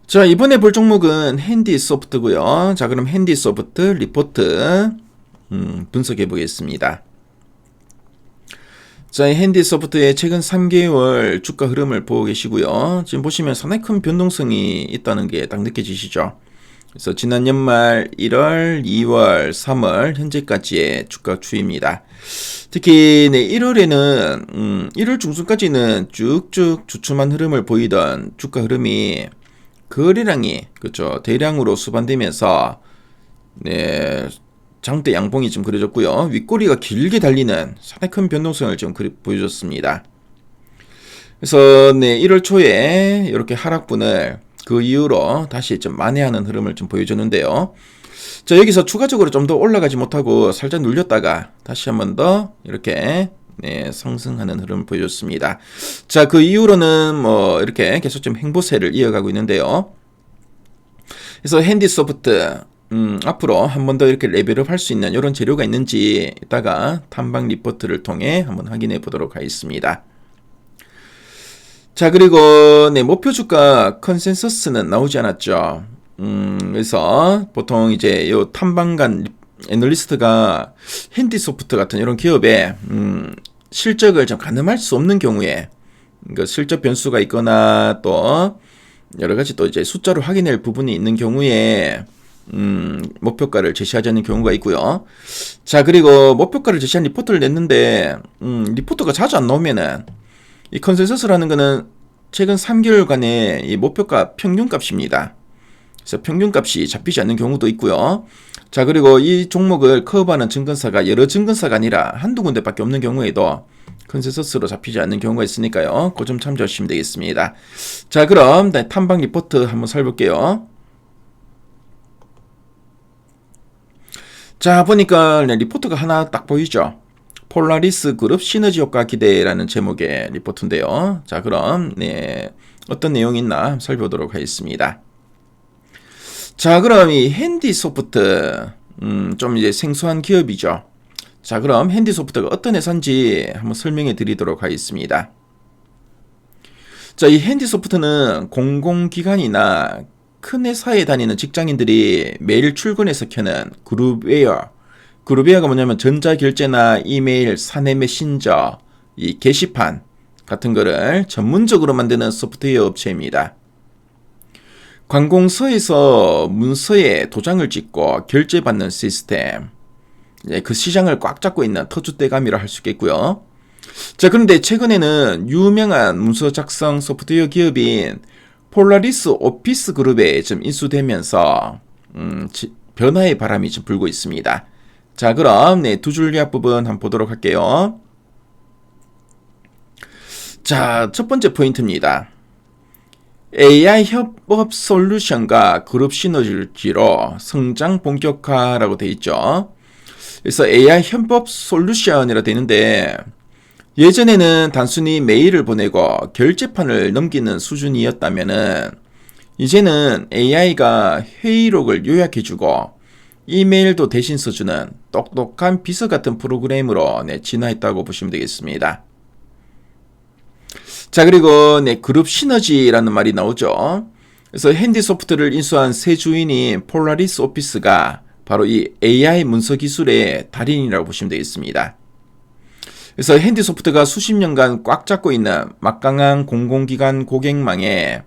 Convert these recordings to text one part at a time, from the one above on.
자, 이번에 볼 종목은 핸디소프트고요. 자, 그럼 핸디소프트 리포트 분석해 보겠습니다. 자, 이 핸디소프트의 최근 3개월 주가 흐름을 보고 계시고요. 지금 보시면 상당히 큰 변동성이 있다는 게 딱 느껴지시죠? 그래서 지난 연말 1월, 2월, 3월 현재까지의 주가 추이입니다. 특히 1월에는 1월 중순까지는 쭉쭉 주춤한 흐름을 보이던 주가 흐름이 거래량이 그렇죠 대량으로 수반되면서 장대 양봉이 좀 그려졌고요. 윗꼬리가 길게 달리는 상당히 큰 변동성을 좀 보여줬습니다. 그래서 1월 초에 이렇게 하락분을 그 이후로 다시 좀 만회하는 흐름을 좀 보여줬는데요. 자, 여기서 추가적으로 좀 더 올라가지 못하고 살짝 눌렸다가 다시 한번 더 이렇게 상승하는 흐름을 보여줬습니다. 자, 그 이후로는 뭐 이렇게 계속 좀 행보세를 이어가고 있는데요. 그래서 핸디소프트 앞으로 한 번 더 이렇게 레벨업 할 수 있는 이런 재료가 있는지 이따가 탐방 리포트를 통해 한번 확인해 보도록 하겠습니다. 자, 그리고 목표 주가 컨센서스는 나오지 않았죠. 그래서 보통 이제 요 탐방간 애널리스트가 핸디소프트 같은 이런 기업에 실적을 좀 가늠할 수 없는 경우에 그 실적 변수가 있거나 또 여러 가지 또 이제 숫자로 확인할 부분이 있는 경우에 목표가를 제시하지 않는 경우가 있고요. 자, 그리고 목표가를 제시한 리포트를 냈는데 리포트가 자주 안 나오면은 이 컨센서스라는 거는 최근 3개월간의 이 목표가 평균값입니다. 그래서 평균값이 잡히지 않는 경우도 있고요. 자, 그리고 이 종목을 커버하는 증권사가 여러 증권사가 아니라 한두 군데밖에 없는 경우에도 컨센서스로 잡히지 않는 경우가 있으니까요. 그 점 참조하시면 되겠습니다. 자, 그럼 탐방 리포트 한번 살펴볼게요. 자, 보니까 리포트가 하나 딱 보이죠? 폴라리스 그룹 시너지 효과 기대라는 제목의 리포트인데요. 자, 그럼 어떤 내용이 있나 한번 살펴보도록 하겠습니다. 자, 그럼 이 핸디소프트 좀 이제 생소한 기업이죠. 자, 그럼 핸디소프트가 어떤 회사인지 한번 설명해 드리도록 하겠습니다. 자, 이 핸디소프트는 공공기관이나 큰 회사에 다니는 직장인들이 매일 출근해서 켜는 그룹웨어가 뭐냐면 전자결제나 이메일, 사내 메신저, 이 게시판 같은 거를 전문적으로 만드는 소프트웨어 업체입니다. 관공서에서 문서에 도장을 찍고 결제받는 시스템, 그 시장을 꽉 잡고 있는 터줏대감이라 할 수 있겠고요. 자, 그런데 최근에는 유명한 문서 작성 소프트웨어 기업인 폴라리스 오피스 그룹에 좀 인수되면서 변화의 바람이 좀 불고 있습니다. 자, 그럼 두 줄기 앞부분 한번 보도록 할게요. 자, 첫 번째 포인트입니다. AI 협업 솔루션과 그룹 시너지로 성장 본격화라고 되어 있죠. 그래서 AI 협업 솔루션이라 되는데 예전에는 단순히 메일을 보내고 결제판을 넘기는 수준이었다면은 이제는 AI가 회의록을 요약해주고 이메일도 대신 써주는 똑똑한 비서 같은 프로그램으로 진화했다고 보시면 되겠습니다. 자, 그리고 그룹 시너지라는 말이 나오죠. 그래서 핸디소프트를 인수한 새 주인인 폴라리스 오피스가 바로 이 AI 문서 기술의 달인이라고 보시면 되겠습니다. 그래서 핸디소프트가 수십 년간 꽉 잡고 있는 막강한 공공기관 고객망에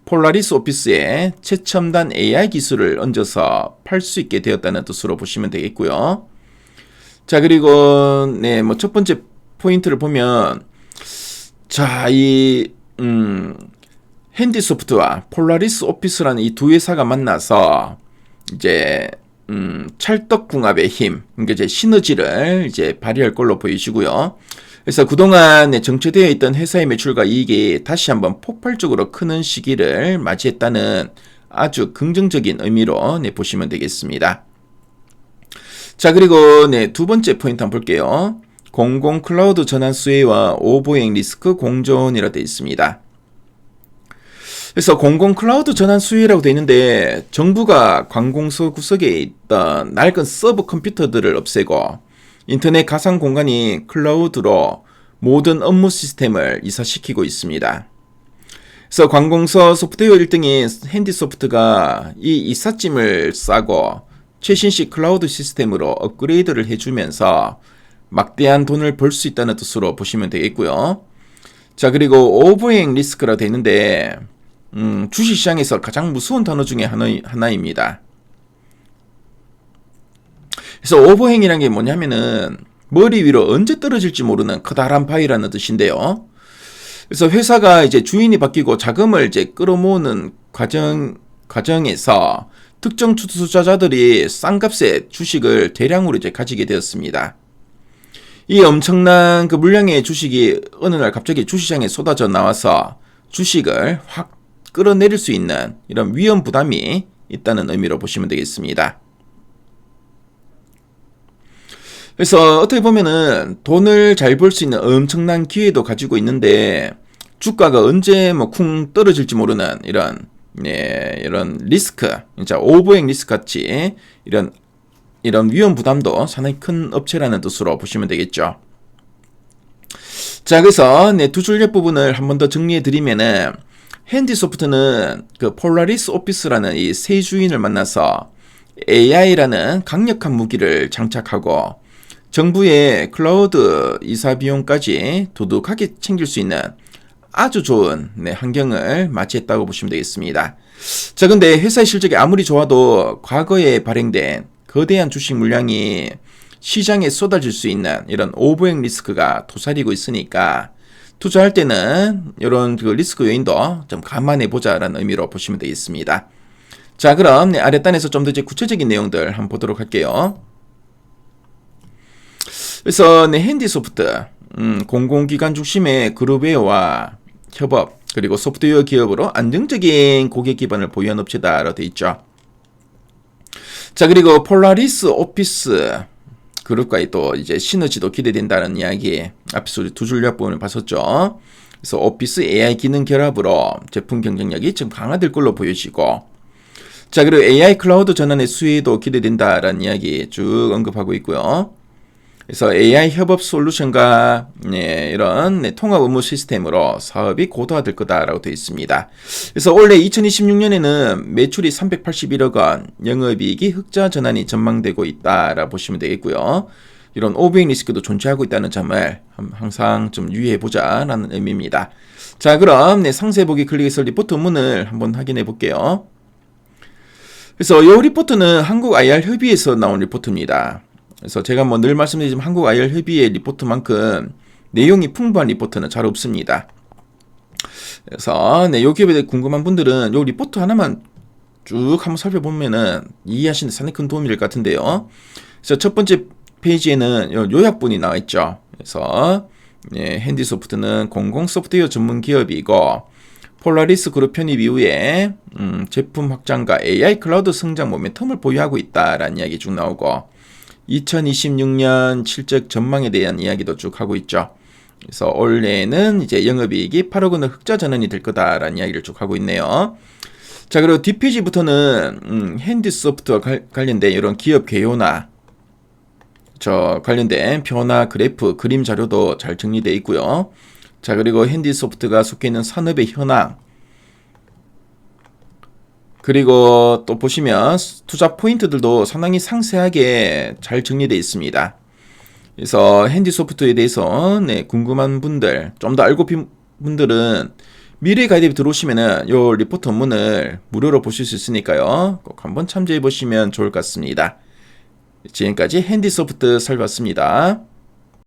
폴라리스 오피스에 최첨단 AI 기술을 얹어서 팔 수 있게 되었다는 뜻으로 보시면 되겠고요. 자, 그리고 뭐 첫 번째 포인트를 보면 자, 이 핸디소프트와 폴라리스 오피스라는 이 두 회사가 만나서 이제 찰떡궁합의 힘, 그러니까 이제 시너지를 이제 발휘할 걸로 보이시고요. 그래서 그동안 정체되어 있던 회사의 매출과 이익이 다시 한번 폭발적으로 크는 시기를 맞이했다는 아주 긍정적인 의미로 보시면 되겠습니다. 자, 그리고 두 번째 포인트 한번 볼게요. 공공 클라우드 전환 수혜와 오보행 리스크 공존이라 되어 있습니다. 그래서 공공 클라우드 전환 수혜라고 되어 있는데 정부가 관공서 구석에 있던 낡은 서버 컴퓨터들을 없애고 인터넷 가상 공간인 클라우드로 모든 업무 시스템을 이사시키고 있습니다. 그래서 관공서 소프트웨어 1등인 핸디소프트가 이 이삿짐을 싸고 최신식 클라우드 시스템으로 업그레이드를 해주면서 막대한 돈을 벌 수 있다는 뜻으로 보시면 되겠고요. 자, 그리고 오버행 리스크라 되어 있는데 주식시장에서 가장 무서운 단어 중에 하나입니다. 그래서 오버행이라는 게 뭐냐면은 머리 위로 언제 떨어질지 모르는 커다란 바위라는 뜻인데요. 그래서 회사가 이제 주인이 바뀌고 자금을 이제 끌어모으는 과정에서 특정 투자자들이 싼 값에 주식을 대량으로 이제 가지게 되었습니다. 이 엄청난 그 물량의 주식이 어느 날 갑자기 주시장에 쏟아져 나와서 주식을 확 끌어내릴 수 있는 이런 위험 부담이 있다는 의미로 보시면 되겠습니다. 그래서 어떻게 보면은 돈을 잘 벌 수 있는 엄청난 기회도 가지고 있는데 주가가 언제 뭐 쿵 떨어질지 모르는 이런 리스크, 진짜 오버행 리스크 같이 이런 위험 부담도 상당히 큰 업체라는 뜻으로 보시면 되겠죠. 자, 그래서 두 줄의 부분을 한 번 더 정리해 드리면은 핸디소프트는 그 폴라리스 오피스라는 이 새 주인을 만나서 AI라는 강력한 무기를 장착하고 정부의 클라우드 이사 비용까지 두둑하게 챙길 수 있는 아주 좋은 환경을 맞이했다고 보시면 되겠습니다. 자, 근데 회사의 실적이 아무리 좋아도 과거에 발행된 거대한 주식 물량이 시장에 쏟아질 수 있는 이런 오버행 리스크가 도사리고 있으니까 투자할 때는 이런 그 리스크 요인도 좀 감안해 보자라는 의미로 보시면 되겠습니다. 자, 그럼 아랫단에서 좀 더 이제 구체적인 내용들 한번 보도록 할게요. 그래서 핸디소프트 공공기관 중심의 그룹웨어와 협업 그리고 소프트웨어 기업으로 안정적인 고객 기반을 보유한 업체다라고 되어 있죠. 자, 그리고 폴라리스 오피스 그룹과의 또 이제 시너지도 기대된다는 이야기 앞에서 두 줄 요약본을 봤었죠. 그래서 오피스 AI 기능 결합으로 제품 경쟁력이 좀 강화될 걸로 보여지고, 자, 그리고 AI 클라우드 전환의 수혜도 기대된다라는 이야기 쭉 언급하고 있고요. 그래서 AI 협업 솔루션과 이런 통합 업무 시스템으로 사업이 고도화될 거다라고 되어 있습니다. 그래서 올해 2026년에는 매출이 381억 원, 영업이익이 흑자 전환이 전망되고 있다라고 보시면 되겠고요. 이런 오버행 리스크도 존재하고 있다는 점을 항상 좀 유의해보자라는 의미입니다. 자, 그럼 상세 보기 클릭해서 리포트 문을 한번 확인해 볼게요. 그래서 이 리포트는 한국 IR 협의회에서 나온 리포트입니다. 그래서 제가 뭐 늘 말씀드리지만 한국 IR 협의회 리포트만큼 내용이 풍부한 리포트는 잘 없습니다. 그래서 이 기업에 대해 궁금한 분들은 이 리포트 하나만 쭉 한번 살펴보면은 이해하시는 데 상당히 큰 도움이 될 것 같은데요. 그래서 첫 번째 페이지에는 요약본이 나와 있죠. 그래서 핸디소프트는 공공 소프트웨어 전문 기업이고 폴라리스 그룹 편입 이후에 제품 확장과 AI 클라우드 성장 모멘텀을 보유하고 있다라는 이야기 쭉 나오고 2026년 실적 전망에 대한 이야기도 쭉 하고 있죠. 그래서 올해는 이제 영업이익이 8억 원의 흑자 전환이 될 거다라는 이야기를 쭉 하고 있네요. 자, 그리고 뒷페이지부터는 핸디소프트와 관련된 이런 기업 개요나 관련된 표나 그래프, 그림 자료도 잘 정리되어 있고요. 자, 그리고 핸디소프트가 속해 있는 산업의 현황, 그리고 또 보시면 투자 포인트들도 상당히 상세하게 잘 정리되어 있습니다. 그래서 핸디소프트에 대해서 궁금한 분들, 좀 더 알고 싶은 분들은 미래 가이드에 들어오시면은 요 리포트 원문을 무료로 보실 수 있으니까요. 꼭 한번 참조해 보시면 좋을 것 같습니다. 지금까지 핸디소프트 살펴봤습니다.